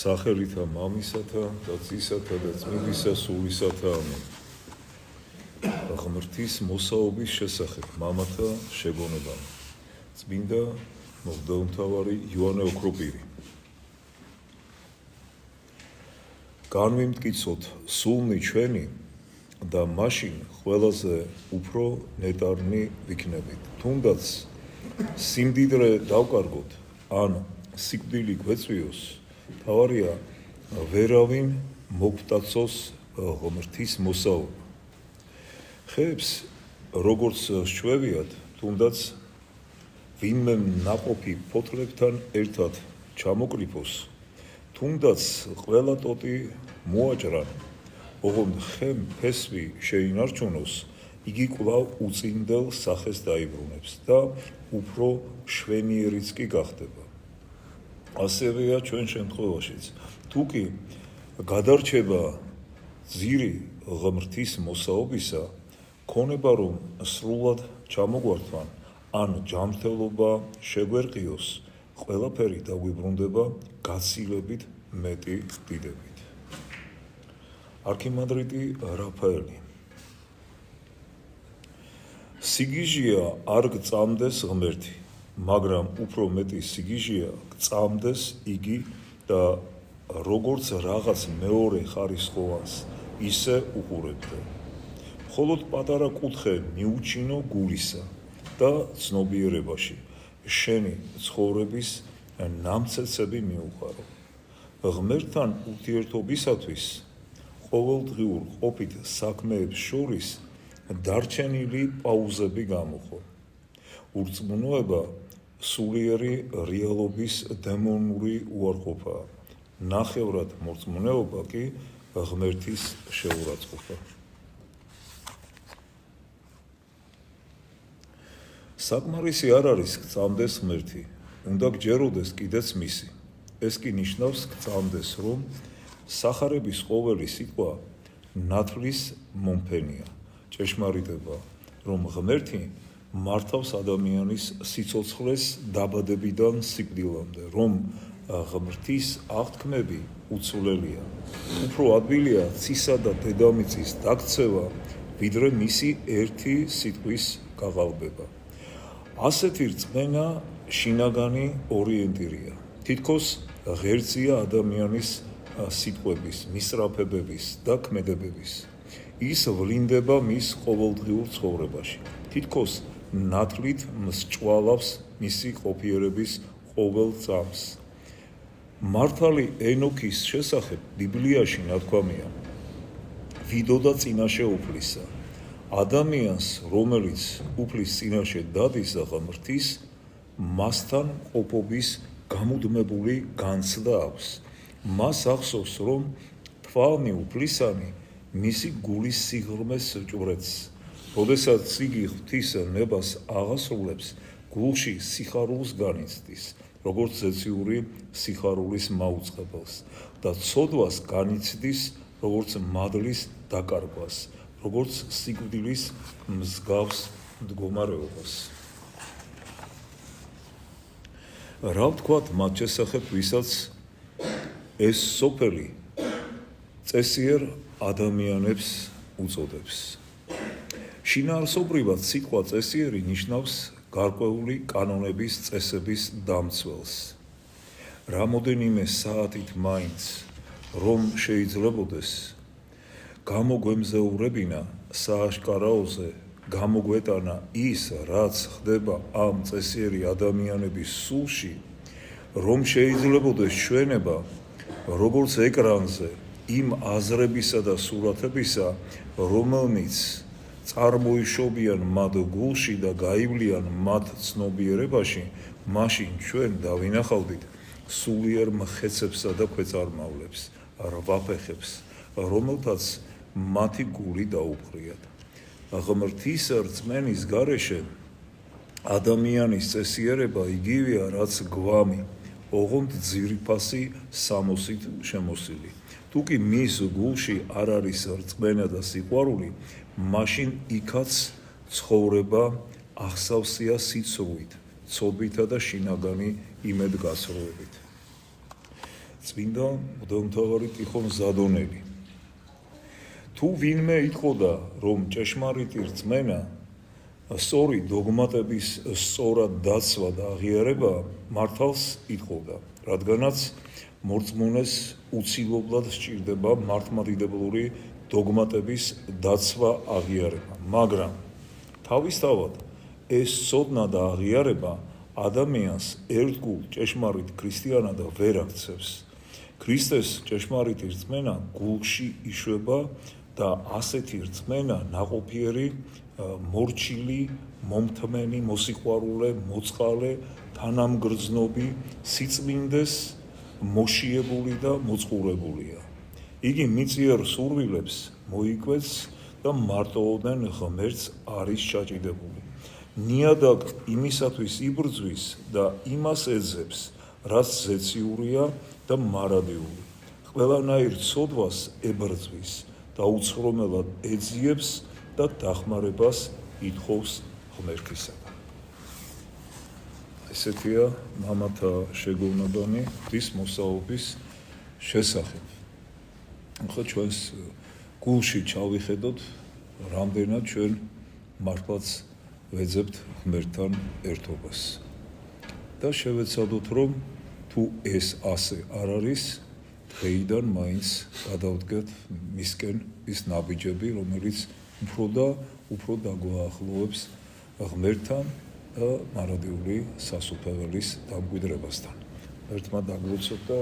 სახელითა მამისათა და ძისათა და წმინდისა სულისათა ამენ. ღმრთის მოსაობის შესახებ მამათა შეგონებანი. წმინდა მღვდელმთავარი იოანე ოქროპირი. განვიმტკიცოთ სულნი ჩვენი და მაშინ ყველაზე უფრო ნეტარნი ვიქნებით. თუნდაც სიმდიდრე დავკარგოთ ან სიკვდილი გვეწვიოს, თავარია ვერავინ მოგტაცოს ღმრთის მოსაობა. ხეებს როგორც სჩვევიათ, თუნდაც ვინმე ნაყოფი ფოთლებთან ერთად ჩამოკრიფოს, თუნდაც ყველა ტოტი მოაჭრან, ოღონდ ხემ ფესვი შეინარჩუნოს, იგი კვლავ უწინდელ სახეს დაიბრუნებს და უფრო შვენიერიც კი გახდება. ასევეა ჩვენ შემთხვევაშიც. თუ კი გადარჩება ძირი ღმრთის მოსაობისა, ქონება რომ სრულად ჩამოგვართვან ან ჯანმრთელობა შეგვერყიოს, ყველაფერი დაგვიბრუნდება გაცილებით მეტი დიდებით. არქიმანდრიტი რაფაელი. სიგიჟია არ გწამდეს ღმერთი, მაგრამ უფრო მეტი სიგიჟია გწამდეს იგი და როგორც რაღაც მეორე ხარისხოვანს ისე უყურებდა. მხოლოდ პატარა კუთხე მიუჩინო გულისა და ცნობიერებაში შენი ცხოვრების ნამცეცები მიუყარო. ღმერთთან ურთიერთობისათვის ყოველდღიურ ყოფით საქმეებს შორის დარჩენილი პაუზები გამოხო. ურწმუნოება სულიერი რეალობის დემონური უარყოფაა. ნახევრად მორწმუნეობა კი ღმერთის შეურაცხყოფა. საკმარისი არ არის გწამდეს ღმერთი, უნდა გჯეროდეს კიდეც მისი. ეს კი ნიშნავს გწამდეს, რომ სახარების ყოველი სიტყვა ნათლის მომფენია. ჭეშმარიტება, რომ ღმერთი მართავს ადამიანის სიცოცხლეს დაბადებიდან სიკვდილამდე, რომ ღმრთის აღთქმები უცვლელია. უფრო ადვილია ცისა და დედამიწის დაქცევა, ვიდრე მისი ერთი სიტყვის გაყალბება. ასეთი რწმენა შინაგანი ორიენტირია. თითქოს ღერძია ადამიანის სიტყვების, მისწრაფებების და ქმედებების. ის ვლინდება მის ყოველდღიურ ცხოვრებაში. თითქოს ნათლით მსჭვალავს მისი ყოფიერების ყოველ წამს. მართალი ენოქის შესახებ ბიბლიაში ნათქვამია: ვიდოდა წინაშე უფლისა. ადამიანს, რომელიც უფლის წინაშე დადის ღმრთის, მასთან ყოფობის გამუდმებული განცდა აქვს. მას ახსოვს, რომ თვალნი უფლისანი მისი გულის სიღრმეს ჭვრეთს. როდესაც იგი ღვთის ნებას აღასრულებს, გულში სიხარულს განიცდის, როგორც ზეციური სიხარულის მაუწყებელს და ცოდვას განიცდის, როგორც მადლის დაკარგვას, როგორც სიკვდილის მსგავს მდგომარეობას. რა ვთქვათ მათ შესახებ, ვისაც ეს სოფელი წესიერ ადამიანებს უწოდებს? შინაარსობრივად სიტყვა წესიერი ნიშნავს გარკვეული კანონების წესების დამცველს. რამოდენიმე საათით მაინც რომ შეიძლებოდეს გამოგვემზეურებინა სააშკარაოზე, გამოგვეტანა ის, რაც ხდება ამ წესიერი ადამიანების სულში, რომ შეიძლებოდეს ჩვენება, როგორც ეკრანზე, იმ აზრებისა და სურათებისა, რომელნიც წარმოიშობიან მათ გულში და გაივლიან მათ ცნობიერებაში, მაშინ ჩვენ დავინახავდით სულიერ მხეცებსა და ქვეწარმავლებს, რვაფეხებს, რომელთაც მათი გული დაუყრიათ. ღმრთის რწმენის გარეშე ადამიანის წესიერება იგივეა, რაც გვამი, ოღონდ ძირიფასი სამოსით შემოსილი. თუ კი მის გულში არ არის რწმენა და სიყვარული, მაშინ იქაც ცხოვრება ახსავსია სიცრუით, ცოდვითა და შინაგანი იმედგასროებით. წმინდა მღვდელმთავარი ტიხონ ზადონელი. თუ ვინმე იტყოდა, რომ ჭეშმარიტი რწმენა სწორი დოგმატების სწორად დაცვა და აღიარება მართალს იტყოდა, რადგანაც მორწმუნეს უცილობლად სჭირდება მართლმადიდებლური დოგმატების დაცვა აღიარება, მაგრამ თავისთავად ეს ცოდნა და აღიარება ადამიანს ერთგულ ჭეშმარიტ ქრისტიანად ვერ აქცევს. ქრისტეს ჭეშმარიტი რწმენა გულში იშვება და ასეთი რწმენა ნაყოფიერი, მორჩილი, მომთმენი, მოსიყვარულე, მოწყალე, თანამგრძნობი, სიწმინდეს მოშიებული და მოწყურებულია. იგი მიწიერ სურვილებს მოიკვეთს და მარტოოდენ ღმერთს არის ჩაჭიდებული. ნიადაგ იმისათვის იბრძვის და იმას ეძებს, რაც ზეციურია და მარადიული. ყველანაირ ცოდვას ებრძვის და უცხრომელად ეძიებს და დახმარებას ითხოვს ღმერთისაგან. ესეთია მამათა შეგონებანი ღვთის მოსაობის შესახებ. ახლა ჩვენს გულში ჩავიხედოთ, რამდენად ჩვენ მართლაც ვეძებთ ღმერთთან ერთობას და შევეცადოთ, რომ თუ ეს ასე არ არის, დღეიდან მაინც გადავდგეთ მისკენ ის ნაბიჯები, რომელიც უფრო დაგვაახლოვებს ღმერთთან და მარადიული სასუფეველის დამკვიდრებასთან. ღმერთმა დაგლოცოთ და